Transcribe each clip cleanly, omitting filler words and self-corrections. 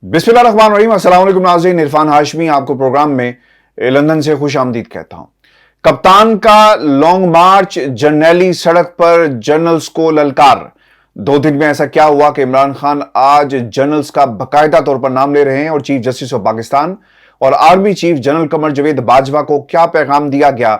बिस्मिल्लाहिर्रहमानिर्रहीम। अस्सलाम वालेकुम नाज़रीन, इरफान हाशमी आपको प्रोग्राम में लंदन से खुश आमदीद कहता हूं। कप्तान का लॉन्ग मार्च, जर्नैली सड़क पर जनरल्स को ललकार। 2 दिन में ऐसा क्या हुआ कि इमरान खान आज जनरल्स का बाकायदा तौर पर नाम ले रहे हैं और चीफ जस्टिस ऑफ पाकिस्तान और army chief general Qamar Javed Bajwa को क्या पैगाम दिया गया?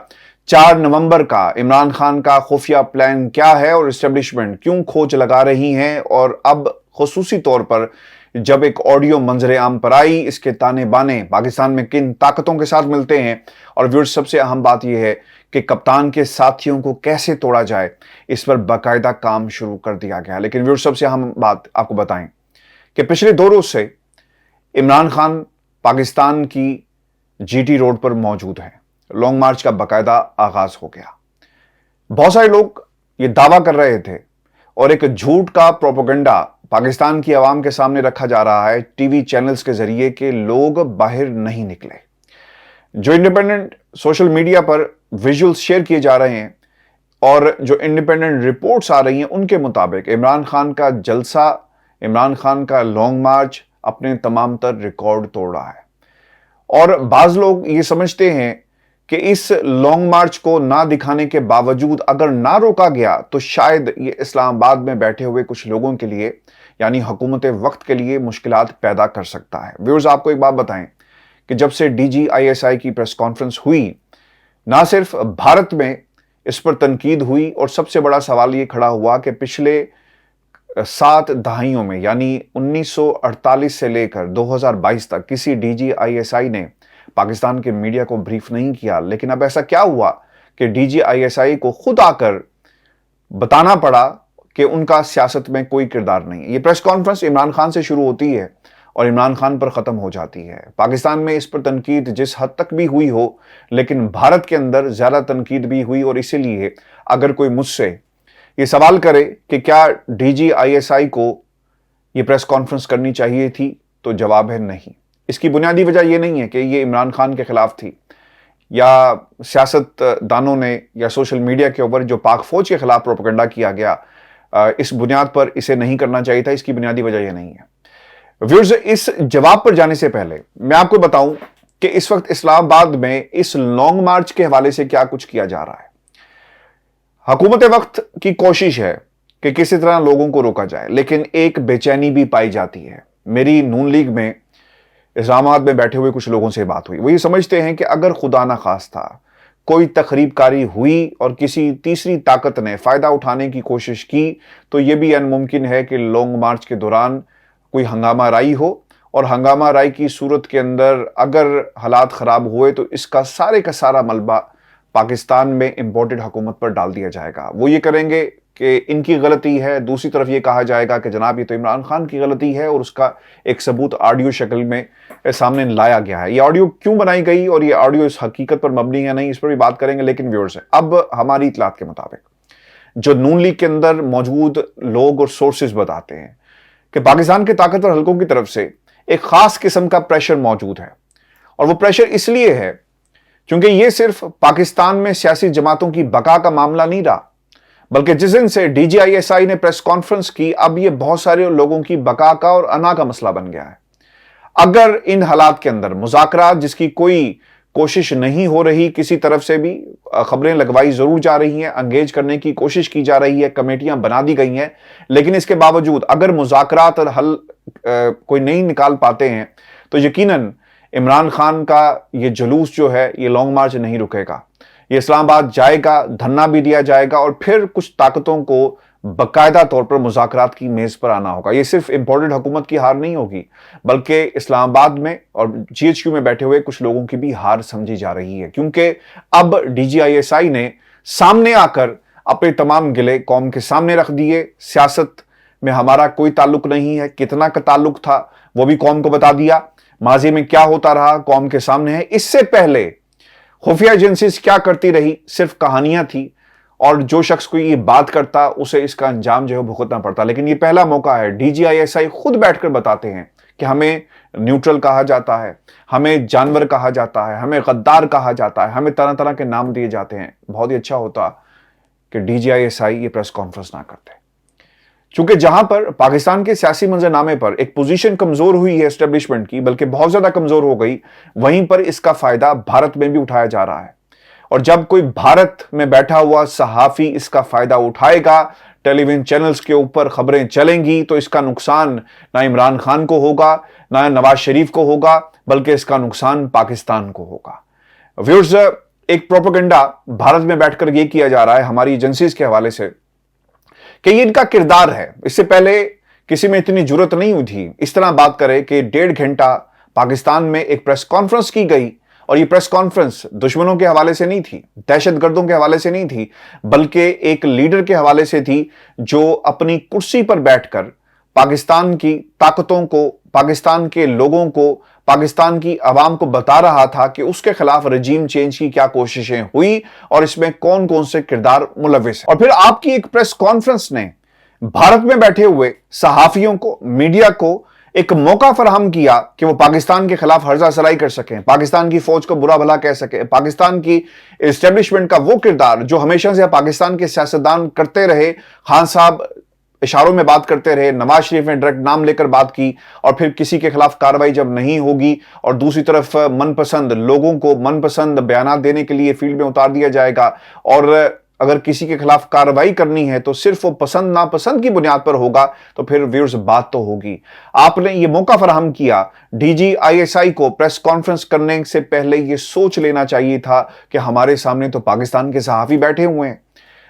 4 नवंबर का इमरान खान का खुफिया प्लान क्या है और एस्टेब्लिशमेंट क्यों खोज लगा रही है? और अब खुसूसी तौर पर जब एक ऑडियो मंजरे आम पर आई, इसके ताने बाने पाकिस्तान में किन ताकतों के साथ मिलते हैं और व्यूअर्स सबसे अहम बात यह है कि कप्तान के साथियों को कैसे तोड़ा जाए, इस पर बाकायदा काम शुरू कर दिया गया। लेकिन व्यूअर्स सबसे अहम बात आपको बताएं कि पिछले 2 रोज से इमरान खान पाकिस्तान की जीटी रोड पर मौजूद हैं। लॉन्ग मार्च का बाकायदा आगाज हो गया। बहुत सारे लोग ये दावा कर रहे थे और एक झूठ का प्रोपेगेंडा पाकिस्तान की आवाम के सामने रखा जा रहा है टीवी चैनल्स के जरिए कि लोग बाहर नहीं निकले। जो इंडिपेंडेंट सोशल मीडिया पर विजुअल्स शेयर किए जा रहे हैं और जो इंडिपेंडेंट रिपोर्ट्स आ रही हैं, उनके मुताबिक इमरान खान का जलसा, इमरान खान का लॉन्ग मार्च अपने तमाम तर रिकॉर्ड तोड़ रहा है। और बाज लोग ये समझते हैं कि इस लॉन्ग मार्च को ना दिखाने के बावजूद अगर ना रोका गया तो शायद ये इस्लामाबाद में बैठे हुए कुछ लोगों के लिए, यानी हुकूमत वक्त के लिए, मुश्किलात पैदा कर सकता है। व्यूअर्स, आपको एक बात बताएं कि जब से DGISI की प्रेस कॉन्फ्रेंस हुई, ना सिर्फ भारत में इस पर तनकीद हुई और सबसे बड़ा सवाल ये खड़ा हुआ कि पिछले 7 दहाइयों में, यानी 1948 से लेकर 2022 तक किसी DGISI ने पाकिस्तान के मीडिया को ब्रीफ नहीं किया। लेकिन अब ऐसा क्या हुआ कि DGISI को खुद आकर बताना पड़ा कि उनका सियासत में कोई किरदार नहीं है। ये प्रेस कॉन्फ्रेंस इमरान खान से शुरू होती है और इमरान खान पर ख़त्म हो जाती है। पाकिस्तान में इस पर तनकीद जिस हद तक भी हुई हो, लेकिन भारत के अंदर ज़्यादा तनकीद भी हुई। और इसीलिए अगर कोई मुझसे ये सवाल करे कि क्या DGISI को ये प्रेस कॉन्फ्रेंस करनी चाहिए थी, तो जवाब है नहीं। इसकी बुनियादी वजह यह नहीं है कि ये इमरान खान के खिलाफ थी या सियासतदानों ने या सोशल मीडिया के ऊपर जो पाक फौज के खिलाफ प्रोपेगेंडा किया गया, इस बुनियाद पर इसे नहीं करना चाहिए था। इसकी बुनियादी वजह यह नहीं है। व्यूअर्स, इस जवाब पर जाने से पहले मैं आपको बताऊं कि इस वक्त इस्लामाबाद में इस लॉन्ग मार्च के हवाले से क्या कुछ किया जा रहा है। हुकूमत वक्त की कोशिश है कि किसी तरह लोगों को रोका जाए, लेकिन एक बेचैनी भी पाई जाती है। मेरी नून लीग में इस्लामाबाद में बैठे हुए कुछ लोगों से बात हुई। वो ये समझते हैं कि अगर खुदा ना खास्ता कोई तखरीबकारी हुई और किसी तीसरी ताकत ने फ़ायदा उठाने की कोशिश की, तो ये भी अनमुमकिन है कि लॉन्ग मार्च के दौरान कोई हंगामा राई हो। और हंगामा राई की सूरत के अंदर अगर हालात ख़राब हुए तो इसका सारे का सारा मलबा पाकिस्तान में इम्पोर्टेड हुकूमत पर डाल दिया जाएगा। वो ये करेंगे कि इनकी गलती है, दूसरी तरफ ये कहा जाएगा कि जनाब ये तो इमरान खान की गलती है, और उसका एक सबूत ऑडियो शक्ल में सामने लाया गया है। ये ऑडियो क्यों बनाई गई और ये ऑडियो इस हकीकत पर मबनी है नहीं, इस पर भी बात करेंगे। लेकिन व्यूअर्स, अब हमारी इतलात के मुताबिक जो नून लीग के अंदर मौजूद लोग और सोर्सेज बताते हैं कि पाकिस्तान के ताकतवर हलकों की तरफ से एक खास किस्म का प्रेशर मौजूद है। और वो प्रेशर इसलिए है क्योंकि ये सिर्फ पाकिस्तान में सियासी जमातों की बका का मामला नहीं रहा, बल्कि जिस दिन से DGISI ने प्रेस कॉन्फ्रेंस की, अब ये बहुत सारे लोगों की बका का और अना का मसला बन गया है। अगर इन हालात के अंदर मुज़ाकरात, जिसकी कोई कोशिश नहीं हो रही किसी तरफ से भी, खबरें लगवाई जरूर जा रही हैं, एंगेज करने की कोशिश की जा रही है, कमेटियां बना दी गई हैं, लेकिन इसके बावजूद अगर मुज़ाकरात और हल कोई नहीं निकाल पाते हैं तो यकीनन इमरान खान का ये जुलूस जो है, ये लॉन्ग मार्च नहीं रुकेगा। ये इस्लामाबाद जाएगा, धरना भी दिया जाएगा और फिर कुछ ताकतों को बाकायदा तौर पर मुज़ाकरात की मेज पर आना होगा। ये सिर्फ इम्पोर्टेड हुकूमत की हार नहीं होगी, बल्कि इस्लामाबाद में और GHQ में बैठे हुए कुछ लोगों की भी हार समझी जा रही है। क्योंकि अब DGISI ने सामने आकर अपने तमाम गिले कौम के सामने रख दिए। सियासत में हमारा कोई ताल्लुक नहीं है, कितना का ताल्लुक था वो भी कौम को बता दिया। माजी में क्या होता रहा कौम के सामने है। इससे पहले खुफिया एजेंसीज क्या करती रही, सिर्फ कहानियां थी, और जो शख्स कोई ये बात करता उसे इसका अंजाम जो है भुगतना पड़ता। लेकिन ये पहला मौका है, DGISI खुद बैठकर बताते हैं कि हमें न्यूट्रल कहा जाता है, हमें जानवर कहा जाता है, हमें गद्दार कहा जाता है, हमें तरह तरह के नाम दिए जाते हैं। बहुत ही अच्छा होता कि DGISI ये प्रेस कॉन्फ्रेंस ना करते। चूंकि जहां पर पाकिस्तान के सियासी मंजरनामे पर एक पोजीशन कमजोर हुई है एस्टेब्लिशमेंट की, बल्कि बहुत ज्यादा कमजोर हो गई, वहीं पर इसका फायदा भारत में भी उठाया जा रहा है। और जब कोई भारत में बैठा हुआ सहाफी इसका फायदा उठाएगा, टेलीविजन चैनल्स के ऊपर खबरें चलेंगी, तो इसका नुकसान ना इमरान खान को होगा, ना नवाज शरीफ को होगा, बल्कि इसका नुकसान पाकिस्तान को होगा। व्यूअर्स, एक प्रोपेगेंडा भारत में बैठकर यह किया जा रहा है हमारी एजेंसीज के हवाले से कि ये इनका किरदार है। इससे पहले किसी में इतनी जरूरत नहीं हुई थी इस तरह बात करे कि 1.5 घंटा पाकिस्तान में एक प्रेस कॉन्फ्रेंस की गई, और ये प्रेस कॉन्फ्रेंस दुश्मनों के हवाले से नहीं थी, दहशतगर्दों के हवाले से नहीं थी, बल्कि एक लीडर के हवाले से थी जो अपनी कुर्सी पर बैठकर पाकिस्तान की ताकतों को, पाकिस्तान के लोगों को, पाकिस्तान की आवाम को बता रहा था कि उसके खिलाफ रजीम चेंज की क्या कोशिशें हुई और इसमें कौन कौन से किरदार मुलविस है। और फिर आपकी एक प्रेस कॉन्फ्रेंस ने भारत में बैठे हुए सहाफियों को, मीडिया को एक मौका फराहम किया कि वो पाकिस्तान के खिलाफ हर्जा सराई कर सकें, पाकिस्तान की फौज को बुरा भला कह सके, पाकिस्तान की एस्टेब्लिशमेंट का वो किरदार जो हमेशा से पाकिस्तान के सियासतदान करते रहे। खान साहब इशारों में बात करते रहे, नवाज शरीफ ने डायरेक्ट नाम लेकर बात की, और फिर किसी के खिलाफ कार्रवाई जब नहीं होगी और दूसरी तरफ मनपसंद लोगों को मनपसंद बयान देने के लिए फील्ड में उतार दिया जाएगा, और अगर किसी के खिलाफ कार्रवाई करनी है तो सिर्फ वो पसंद नापसंद की बुनियाद पर होगा, तो फिर व्यूअर्स बात तो होगी। आपने ये मौका फराहम किया, डीजी आईएसआई को प्रेस कॉन्फ्रेंस करने से पहले ये सोच लेना चाहिए था कि हमारे सामने तो पाकिस्तान के सहाफी बैठे हुए हैं,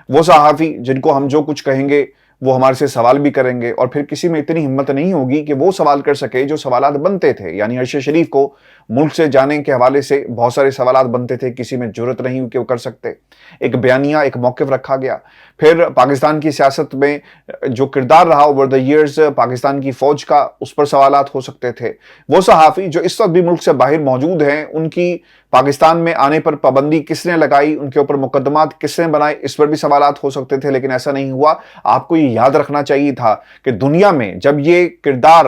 वो सहाफी जिनको हम जो कुछ कहेंगे वो हमारे से सवाल भी करेंगे, और फिर किसी में इतनी हिम्मत नहीं होगी कि वो सवाल कर सके जो सवालात बनते थे। यानी अरशद शरीफ को मुल्क से जाने के हवाले से बहुत सारे सवालात बनते थे, किसी में जरूरत नहीं कि वो कर सकते। एक बयानिया, एक मौक़िफ़ रखा गया। फिर पाकिस्तान की सियासत में जो किरदार रहा ओवर द ईयर्स पाकिस्तान की फौज का, उस पर सवालात हो सकते थे। वो सहाफ़ी जो इस वक्त भी मुल्क से बाहर मौजूद हैं, उनकी पाकिस्तान में आने पर पाबंदी किसने लगाई, उनके ऊपर मुकदमात किसने बनाए, इस पर भी सवालात हो सकते थे, लेकिन ऐसा नहीं हुआ। आपको ये याद रखना चाहिए था कि दुनिया में जब ये किरदार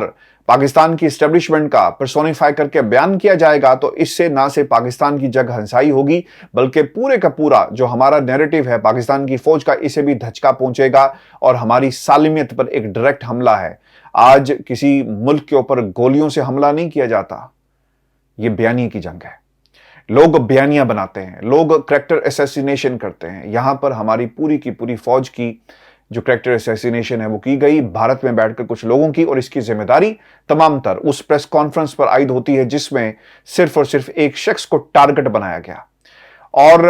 पाकिस्तान की एस्टेब्लिशमेंट का पर्सोनिफाई करके बयान किया जाएगा, तो इससे ना सिर्फ पाकिस्तान की जग हंसाई होगी, बल्कि पूरे का पूरा जो हमारा नैरेटिव है पाकिस्तान की फौज का, इसे भी धचका पहुंचेगा और हमारी सालिमियत पर एक डायरेक्ट हमला है। आज किसी मुल्क के ऊपर गोलियों से हमला नहीं किया जाता, यह बयानी की जंग है। लोग बयानियां बनाते हैं, लोग कैरेक्टर असैसिनेशन करते हैं। यहां पर हमारी पूरी की पूरी फौज की जो कैरेक्टर असैसिनेशन है वो की गई भारत में बैठकर कुछ लोगों की, और इसकी जिम्मेदारी तमाम तर उस प्रेस कॉन्फ्रेंस पर आयद होती है जिसमें सिर्फ और सिर्फ एक शख्स को टारगेट बनाया गया। और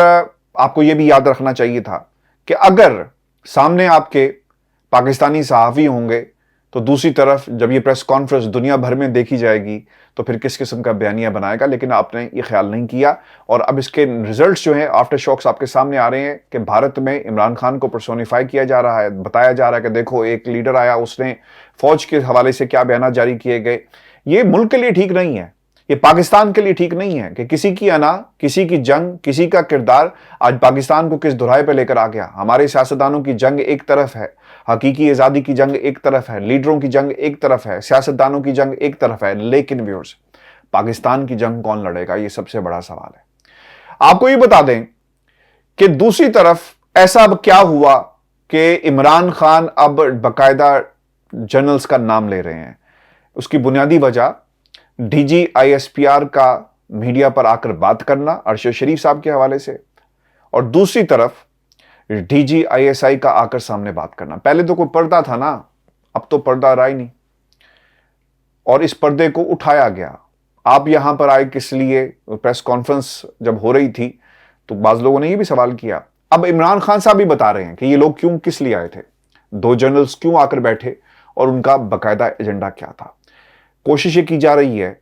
आपको यह भी याद रखना चाहिए था कि अगर सामने आपके पाकिस्तानी सहाफ़ी होंगे, तो दूसरी तरफ जब ये प्रेस कॉन्फ्रेंस दुनिया भर में देखी जाएगी तो फिर किस किस्म का बयानिया बनाएगा। लेकिन आपने ये ख्याल नहीं किया, और अब इसके रिजल्ट्स जो हैं, आफ्टर शॉक्स आपके सामने आ रहे हैं कि भारत में इमरान खान को पर्सोनिफाई किया जा रहा है, बताया जा रहा है कि देखो एक लीडर आया, उसने फौज के हवाले से क्या बयान जारी किए गए। ये मुल्क के लिए ठीक नहीं है, ये पाकिस्तान के लिए ठीक नहीं है कि किसी की अना, किसी की जंग, किसी का किरदार आज पाकिस्तान को किस दुराए पे लेकर आ गया। हमारे सियासतदानों की जंग एक तरफ है, हकीकी आज़ादी की जंग एक तरफ है, लीडरों की जंग एक तरफ है, सियासतदानों की जंग एक तरफ है, लेकिन व्यूअर्स पाकिस्तान की जंग कौन लड़ेगा, ये सबसे बड़ा सवाल है। आपको ये बता दें कि दूसरी तरफ ऐसा अब क्या हुआ कि इमरान खान अब बाकायदा जनरल्स का नाम ले रहे हैं। उसकी बुनियादी वजह डीजी आईएसपीआर का मीडिया पर आकर बात करना अरशद शरीफ साहब के हवाले से, और दूसरी तरफ डीजी आईएसआई का आकर सामने बात करना। पहले तो कोई पर्दा था ना, अब तो पर्दा रहा ही नहीं, और इस पर्दे को उठाया गया। आप यहां पर आए किस लिए? प्रेस कॉन्फ्रेंस जब हो रही थी तो बाज लोगों ने यह भी सवाल किया। अब इमरान खान साहब भी बता रहे हैं कि ये लोग क्यों, किस लिए आए थे, दो जनरल्स क्यों आकर बैठे और उनका बाकायदा एजेंडा क्या था। कोशिशें की जा रही है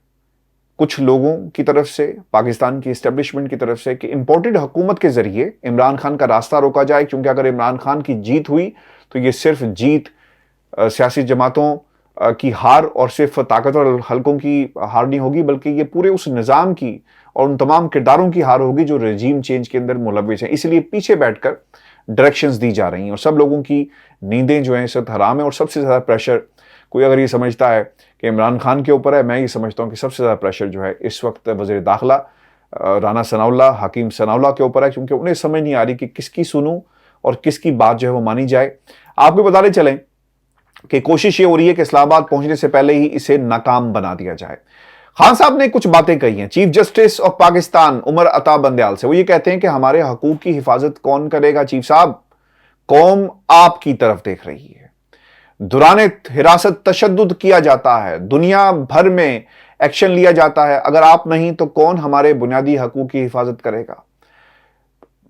कुछ लोगों की तरफ से, पाकिस्तान की एस्टेब्लिशमेंट की तरफ से, कि इंपोर्टेड हुकूमत के जरिए इमरान खान का रास्ता रोका जाए, क्योंकि अगर इमरान खान की जीत हुई तो ये सिर्फ जीत सियासी जमातों की हार और सिर्फ ताकतवर हलकों की हार नहीं होगी, बल्कि ये पूरे उस निज़ाम की और उन तमाम किरदारों की हार होगी जो रजीम चेंज के अंदर मुलविस हैं। इसलिए पीछे बैठकर डायरेक्शंस दी जा रही हैं, और सब लोगों की नींदें जो हैं इस वक्त हराम है। और सबसे ज़्यादा प्रेशर कोई अगर ये समझता है कि इमरान खान के ऊपर है, मैं ये समझता हूँ कि सबसे ज़्यादा प्रेशर जो है इस वक्त वज़ीर दाखिला राना सनाउल्लाह, हकीम सनाउल्लाह के ऊपर है, क्योंकि उन्हें समझ नहीं आ रही कि किसकी सुनूं और किसकी बात जो है वो मानी जाए। आपको बताने चलें کہ کوشش یہ ہو رہی ہے کہ اسلام آباد پہنچنے سے پہلے ہی اسے ناکام بنا دیا جائے۔ خان صاحب نے کچھ باتیں کہی ہیں chief justice of Pakistan Umar Ata Bandial سے۔ وہ یہ کہتے ہیں کہ ہمارے حقوق کی حفاظت کون کرے گا چیف صاحب؟ قوم آپ کی طرف دیکھ رہی ہے، دوران حراست تشدد کیا جاتا ہے، دنیا بھر میں ایکشن لیا جاتا ہے، اگر آپ نہیں تو کون ہمارے بنیادی حقوق کی حفاظت کرے گا؟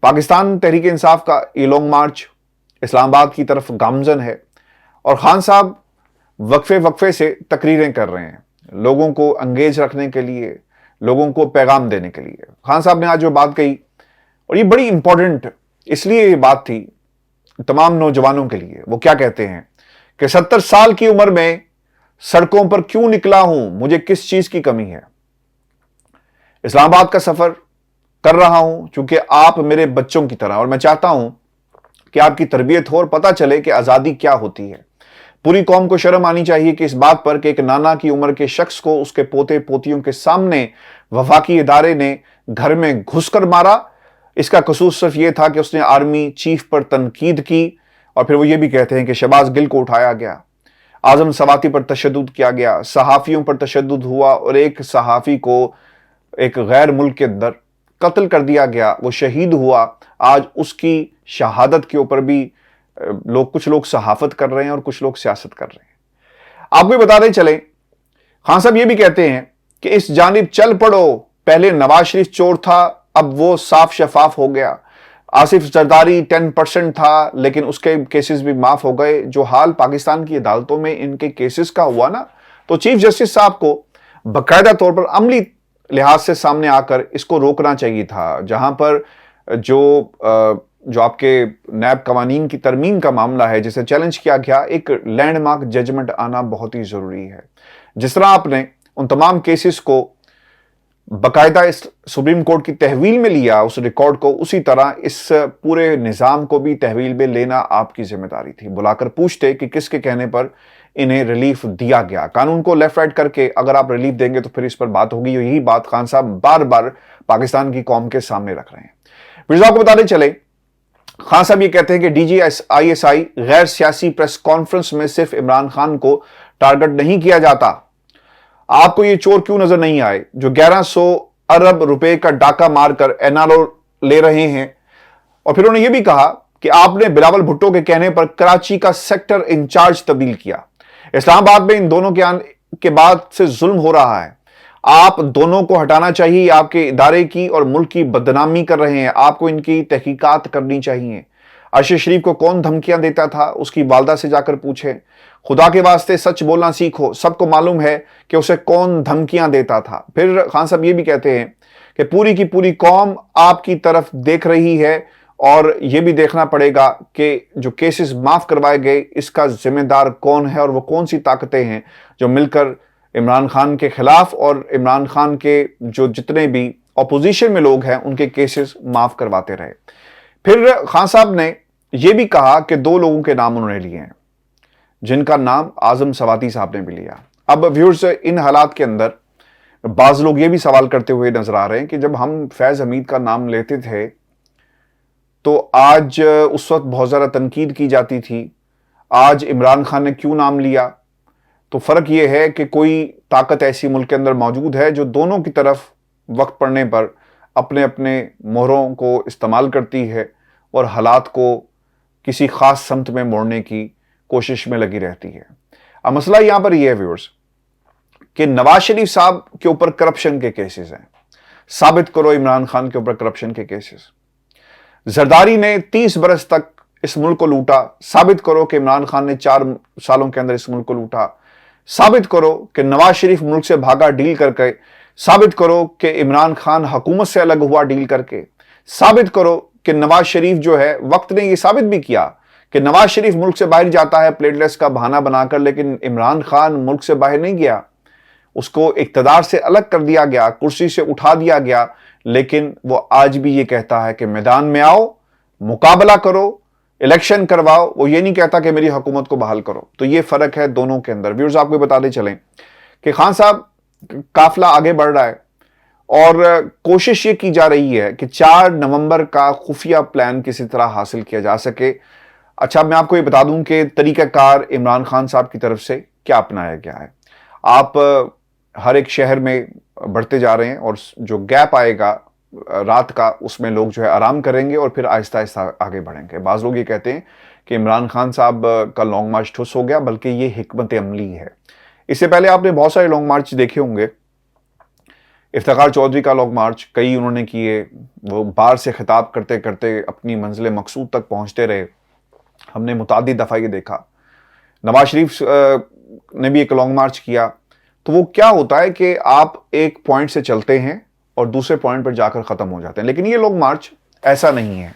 پاکستان تحریک انصاف کا یہ لانگ مارچ اسلام آباد کی طرف گامزن ہے، اور خان صاحب وقفے سے تقریریں کر رہے ہیں لوگوں کو انگیج رکھنے کے لیے، لوگوں کو پیغام دینے کے لیے۔ خان صاحب نے آج جو بات کہی، اور یہ بڑی امپورٹنٹ اس لیے یہ بات تھی تمام نوجوانوں کے لیے، وہ کیا کہتے ہیں کہ 70 سال کی عمر میں سڑکوں پر کیوں نکلا ہوں، مجھے کس چیز کی کمی ہے؟ اسلام آباد کا سفر کر رہا ہوں چونکہ آپ میرے بچوں کی طرح، اور میں چاہتا ہوں کہ آپ کی تربیت ہو اور پتہ چلے کہ آزادی کیا ہوتی ہے۔ پوری قوم کو شرم آنی چاہیے کہ اس بات پر کہ ایک نانا کی عمر کے شخص کو اس کے پوتے پوتیوں کے سامنے وفاقی ادارے نے گھر میں گھس کر مارا۔ اس کا قصور صرف یہ تھا کہ اس نے آرمی چیف پر تنقید کی، اور پھر وہ یہ بھی کہتے ہیں کہ شہباز گل کو اٹھایا گیا، اعظم سواتی پر تشدد کیا گیا، صحافیوں پر تشدد ہوا، اور ایک صحافی کو ایک غیر ملک کے اندر قتل کر دیا گیا، وہ شہید ہوا۔ آج اس کی شہادت کے اوپر بھی کچھ لوگ صحافت کر رہے ہیں اور کچھ لوگ سیاست کر رہے ہیں۔ آپ کو بتاتے چلیں، خان صاحب یہ بھی کہتے ہیں کہ اس جانب چل پڑو، پہلے نواز شریف چور تھا، اب وہ صاف شفاف ہو گیا۔ آصف زرداری 10% تھا لیکن اس کے کیسز بھی معاف ہو گئے۔ جو حال پاکستان کی عدالتوں میں ان کے کیسز کا ہوا نا، تو چیف جسٹس صاحب کو باقاعدہ طور پر عملی لحاظ سے سامنے آ کر اس کو روکنا چاہیے تھا۔ جہاں پر جو آپ کے نیب قوانین کی ترمیم کا معاملہ ہے جسے چیلنج کیا گیا، ایک لینڈ مارک ججمنٹ آنا بہت ہی ضروری ہے۔ جس طرح آپ نے ان تمام کیسز کو باقاعدہ اس سپریم کورٹ کی تحویل میں لیا اس ریکارڈ کو، اسی طرح اس پورے نظام کو بھی تحویل میں لینا آپ کی ذمہ داری تھی۔ بلا کر پوچھتے کہ کس کے کہنے پر انہیں ریلیف دیا گیا۔ قانون کو لیفٹ رائٹ کر کے اگر آپ ریلیف دیں گے تو پھر اس پر بات ہوگی۔ یہی بات خان صاحب بار بار پاکستان کی قوم کے سامنے رکھ رہے ہیں۔ پھر آپ کو بتاتے چلے، خان صاحب یہ کہتے ہیں کہ D G I S I غیر سیاسی پریس کانفرنس میں صرف عمران خان کو ٹارگٹ نہیں کیا جاتا۔ آپ کو یہ چور کیوں نظر نہیں آئے جو 1100 ارب روپے کا ڈاکہ مار کر این آر او لے رہے ہیں؟ اور پھر انہوں نے یہ بھی کہا کہ آپ نے بلاول بھٹو کے کہنے پر کراچی کا سیکٹر انچارج تبدیل کیا۔ اسلام آباد میں ان دونوں کے بعد سے ظلم ہو رہا ہے، آپ دونوں کو ہٹانا چاہیے۔ آپ کے ادارے کی اور ملک کی بدنامی کر رہے ہیں، آپ کو ان کی تحقیقات کرنی چاہیے۔ ارشد شریف کو کون دھمکیاں دیتا تھا اس کی والدہ سے جا کر پوچھیں۔ خدا کے واسطے سچ بولنا سیکھو، سب کو معلوم ہے کہ اسے کون دھمکیاں دیتا تھا۔ پھر خان صاحب یہ بھی کہتے ہیں کہ پوری کی پوری قوم آپ کی طرف دیکھ رہی ہے، اور یہ بھی دیکھنا پڑے گا کہ جو کیسز معاف کروائے گئے اس کا ذمہ دار کون ہے، اور وہ کون سی طاقتیں ہیں جو مل کر عمران خان کے خلاف اور عمران خان کے جو جتنے بھی اپوزیشن میں لوگ ہیں ان کے کیسز معاف کرواتے رہے۔ پھر خان صاحب نے یہ بھی کہا کہ 2 لوگوں کے نام انہوں نے لیے ہیں جن کا نام اعظم سواتی صاحب نے بھی لیا۔ اب ویورز، ان حالات کے اندر بعض لوگ یہ بھی سوال کرتے ہوئے نظر آ رہے ہیں کہ جب ہم فیض حمید کا نام لیتے تھے تو آج اس وقت بہت زیادہ تنقید کی جاتی تھی، آج عمران خان نے کیوں نام لیا؟ تو فرق یہ ہے کہ کوئی طاقت ایسی ملک کے اندر موجود ہے جو دونوں کی طرف وقت پڑنے پر اپنے اپنے مہروں کو استعمال کرتی ہے اور حالات کو کسی خاص سمت میں موڑنے کی کوشش میں لگی رہتی ہے۔ اب مسئلہ یہاں پر یہ ہے ویورز کہ نواز شریف صاحب کے اوپر کرپشن کے کیسز ہیں، ثابت کرو عمران خان کے اوپر کرپشن کے کیسز۔ زرداری نے 30 برس تک اس ملک کو لوٹا، ثابت کرو کہ عمران خان نے 4 سالوں کے اندر اس ملک کو لوٹا۔ ثابت کرو کہ نواز شریف ملک سے بھاگا ڈیل کر کے، ثابت کرو کہ عمران خان حکومت سے الگ ہوا ڈیل کر کے، ثابت کرو کہ نواز شریف جو ہے، وقت نے یہ ثابت بھی کیا کہ نواز شریف ملک سے باہر جاتا ہے پلیٹلیٹس کا بہانہ بنا کر، لیکن عمران خان ملک سے باہر نہیں گیا، اس کو اقتدار سے الگ کر دیا گیا، کرسی سے اٹھا دیا گیا، لیکن وہ آج بھی یہ کہتا ہے کہ میدان میں آؤ، مقابلہ کرو، الیکشن کرواؤ، وہ یہ نہیں کہتا کہ میری حکومت کو بحال کرو۔ تو یہ فرق ہے دونوں کے اندر۔ ویورز، آپ کو بتاتے چلیں کہ خان صاحب قافلہ آگے بڑھ رہا ہے اور کوشش یہ کی جا رہی ہے کہ 4 نومبر کا خفیہ پلان کسی طرح حاصل کیا جا سکے۔ अच्छा, मैं आपको ये बता दूं कि तरीक़ा कार इमरान खान साहब की तरफ से क्या अपनाया गया है। आप हर एक शहर में बढ़ते जा रहे हैं और जो गैप आएगा रात का, उसमें लोग जो है आराम करेंगे और फिर आहिस्ता आहिस्ता आगे बढ़ेंगे। बाज़ लोग ये कहते हैं कि इमरान खान साहब का लॉन्ग मार्च ठुस हो गया, बल्कि ये हिकमत अमली है। इससे पहले आपने बहुत सारे लॉन्ग मार्च देखे होंगे। इफ्तिखार चौधरी का लॉन्ग मार्च कई उन्होंने किए, वो बार से खिताब करते करते अपनी मंजिल मकसूद तक पहुंचते रहे। हमने मुताद्दिद दफ़ा ये देखा। नवाज शरीफ ने भी एक लॉन्ग मार्च किया। तो वो क्या होता है कि आप एक पॉइंट से चलते हैं और दूसरे पॉइंट पर जाकर ख़त्म हो जाते हैं, लेकिन ये लॉन्ग मार्च ऐसा नहीं है।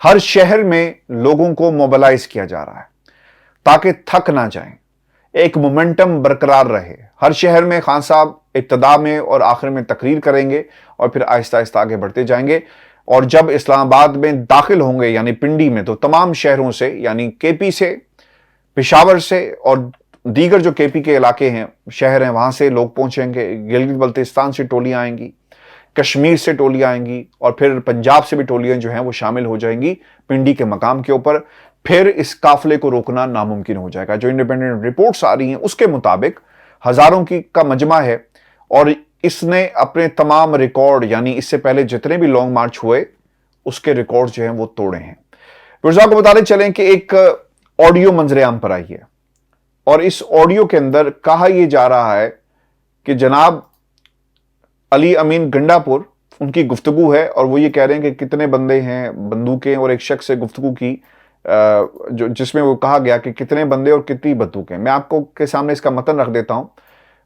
हर शहर में लोगों को मोबिलाइज किया जा रहा है ताकि थक ना जाएं, एक मोमेंटम बरकरार रहे। हर शहर में खान साहब इब्तिदा में और आखिर में तकरीर करेंगे और फिर आहिस्ता आहिस्ता आगे बढ़ते जाएंगे। और जब इस्लामाबाद में दाखिल होंगे यानी पिंडी में, तो तमाम शहरों से यानी केपी से, पेशावर से और दीगर जो केपी के इलाके हैं, शहर हैं, वहां से लोग पहुंचेंगे। गिलगित बल्तिस्तान से टोलियां आएंगी, कश्मीर से टोलियां आएंगी और फिर पंजाब से भी टोलियां जो हैं वो शामिल हो जाएंगी पिंडी के मकाम के ऊपर। फिर इस काफिले को रोकना नामुमकिन हो जाएगा। जो इंडिपेंडेंट रिपोर्ट्स आ रही हैं उसके मुताबिक हजारों की का मजमा है और इसने अपने तमाम रिकॉर्ड, यानी इससे पहले जितने भी लॉन्ग मार्च हुए उसके रिकॉर्ड जो हैं वो तोड़े हैं। फिर को बताते चलें कि एक ऑडियो मंजरे आम पर आई है और इस ऑडियो के अंदर कहा यह जा रहा है कि जनाब अली अमीन गंडापुर, उनकी गुफ्तगू है और वो ये कह रहे हैं कि कितने बंदे हैं, बंदूकें, और एक शख्स से गुफ्तगू की जो जिसमें वो कहा गया कि कितने बंदे और कितनी बंदूकें। मैं आपको के सामने इसका मतन रख देता हूं।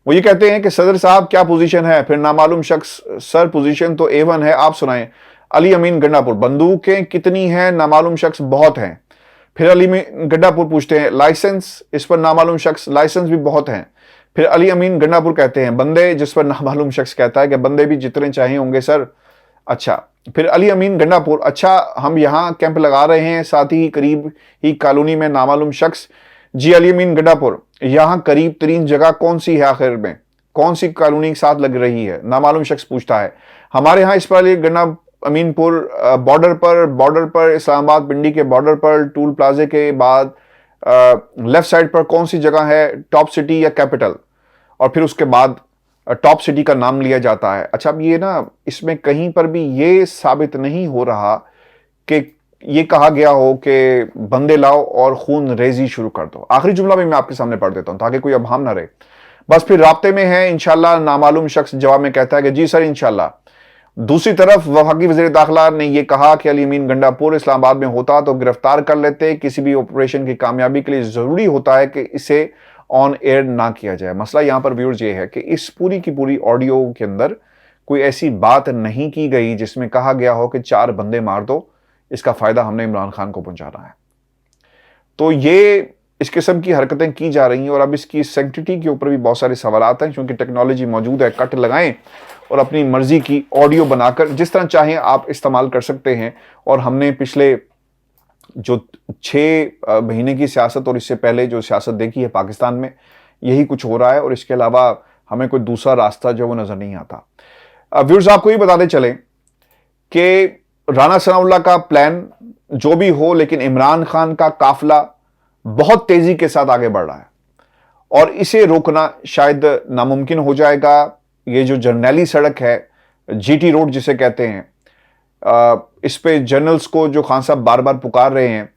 वो ये कहते हैं कि सदर साहब क्या पोजीशन है, फिर नामालूम शख्स, सर पोजीशन तो A1 है, आप सुनाएं। अली अमीन गंडापुर, बंदूकें कितनी हैं, नामालूम शख्स बहुत हैं। फिर अली अमीन गंडापुर पूछते हैं लाइसेंस, इस पर नामालूम शख्स, लाइसेंस भी बहुत हैं। फिर अली अमीन गंडापुर कहते हैं बंदे, जिस पर नामालूम शख्स कहता है कि बंदे भी जितने चाहिए होंगे सर। अच्छा, फिर अली अमीन गंडापुर, अच्छा हम यहाँ कैंप लगा रहे हैं, साथ ही करीब ही कॉलोनी में, नामालूम शख्स जी अली अमीन गंडापुर, यहाँ करीब तरीन जगह कौन सी है, आखिर में कौन सी कॉलोनी के साथ लग रही है। नामालूम शख्स पूछता है हमारे यहाँ इस पर अली गंडा अमीनपुर बॉर्डर पर इस्लामाबाद पिंडी के बॉर्डर पर टूल प्लाजे के बाद लेफ्ट साइड पर कौन सी जगह है, टॉप सिटी या कैपिटल, और फिर उसके बाद टॉप सिटी का नाम लिया जाता है। अच्छा, अब ये ना, इसमें कहीं पर भी ये साबित नहीं हो रहा कि ये कहा गया हो कि बंदे लाओ और खून रेजी शुरू कर दो। आखिरी जुमला भी मैं आपके सामने पढ़ देता हूं ताकि कोई अबहम ना रहे। बस फिर राब्ते में है इंशाल्लाह, नामालूम शख्स जवाब में कहता है कि जी सर इंशाल्लाह। दूसरी तरफ वफाकी वज़ीर दाखिला ने यह कहा कि अली अमीन गंडापुर इस्लामाबाद में होता तो गिरफ्तार कर लेते। किसी भी ऑपरेशन की कामयाबी के लिए जरूरी होता है कि इसे ऑन एयर ना किया जाए। मसला यहां पर व्यूअर्स ये है कि इस पूरी की पूरी ऑडियो के अंदर कोई ऐसी बात नहीं की गई जिसमें कहा गया हो कि 4 बंदे मार दो, इसका फायदा हमने इमरान खान को पहुंचाना है। तो ये इस किस्म की हरकतें की जा रही हैं और अब इसकी सैंक्टिटी के ऊपर भी बहुत सारे सवाल हैं, क्योंकि टेक्नोलॉजी मौजूद है। कट लगाएं और अपनी मर्जी की ऑडियो बनाकर जिस तरह चाहें आप इस्तेमाल कर सकते हैं। और हमने पिछले जो 6 महीने की सियासत और इससे पहले जो सियासत देखी है पाकिस्तान में, यही कुछ हो रहा है और इसके अलावा हमें कोई दूसरा रास्ता जो वो नजर नहीं आता। व्यूअर्स, आपको ये बताते चलें कि राना सनाउल्लाह का प्लान जो भी हो, लेकिन इमरान खान का काफिला बहुत तेजी के साथ आगे बढ़ रहा है और इसे रोकना शायद नामुमकिन हो जाएगा। ये जो जरनैली सड़क है, GT रोड जिसे कहते हैं, इस पे जनरल्स को जो खान साहब बार बार पुकार रहे हैं,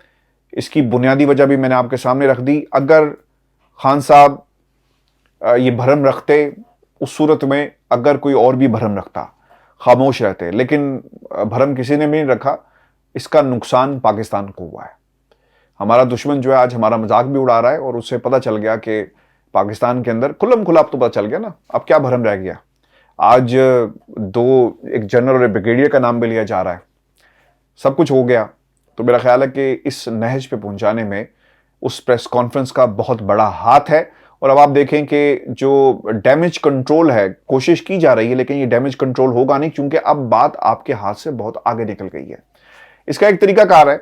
इसकी बुनियादी वजह भी मैंने आपके सामने रख दी। अगर खान साहब ये भरम रखते, उस सूरत में अगर कोई और भी भरम रखता, खामोश रहते, लेकिन भरम किसी ने भी नहीं रखा। इसका नुकसान पाकिस्तान को हुआ है। हमारा दुश्मन जो है आज हमारा मजाक भी उड़ा रहा है और उससे पता चल गया कि पाकिस्तान के अंदर खुल्लम खुला, अब तो पता चल गया ना, अब क्या भरम रह गया। आज 2 एक जनरल और एक ब्रिगेडियर का नाम भी लिया जा रहा है, सब कुछ हो गया। तो मेरा ख्याल है कि इस नहज पे पहुंचाने में उस प्रेस कॉन्फ्रेंस का बहुत बड़ा हाथ है। और अब आप देखें कि जो डैमेज कंट्रोल है, कोशिश की जा रही है, लेकिन ये डैमेज कंट्रोल होगा नहीं, क्योंकि अब बात आपके हाथ से बहुत आगे निकल गई है। इसका एक तरीका कार है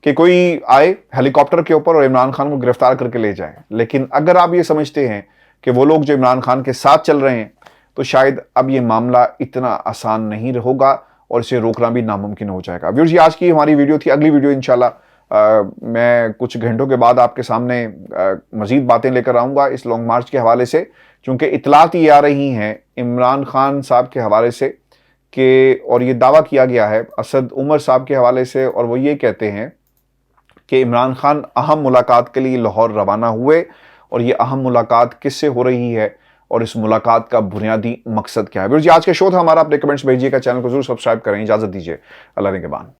कि कोई आए हेलीकॉप्टर के ऊपर और इमरान खान को गिरफ्तार करके ले जाए। लेकिन अगर आप ये समझते हैं कि वो लोग जो इमरान खान के साथ चल रहे हैं, तो शायद अब ये मामला इतना आसान नहीं होगा और इसे रोकना भी नामुमकिन हो जाएगा। व्यूअर्स, ये आज की हमारी वीडियो थी। अगली वीडियो इंशाल्लाह میں کچھ گھنٹوں کے بعد آپ کے سامنے مزید باتیں لے کر آؤں گا اس لانگ مارچ کے حوالے سے، چونکہ اطلاعات یہ آ رہی ہیں عمران خان صاحب کے حوالے سے کہ، اور یہ دعویٰ کیا گیا ہے اسد عمر صاحب کے حوالے سے، اور وہ یہ کہتے ہیں کہ عمران خان اہم ملاقات کے لیے لاہور روانہ ہوئے، اور یہ اہم ملاقات کس سے ہو رہی ہے اور اس ملاقات کا بنیادی مقصد کیا ہے۔ جی آج کے شو تھا ہمارا، اپنے کمنٹس بھیجیے گا، چینل کو ضرور سبسکرائب کریں، اجازت دیجیے، اللہ نگہبان۔